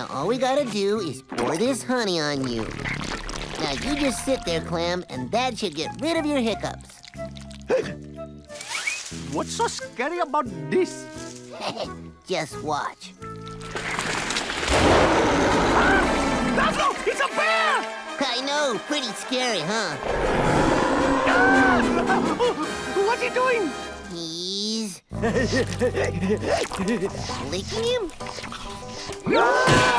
Now, all we gotta do is pour this honey on you. Now, you just sit there, Clam, and that should get rid of your hiccups. What's so scary about this? Just watch. Lazlo, it's a bear! I know, pretty scary, huh? What's he doing? He's... licking him? Ah!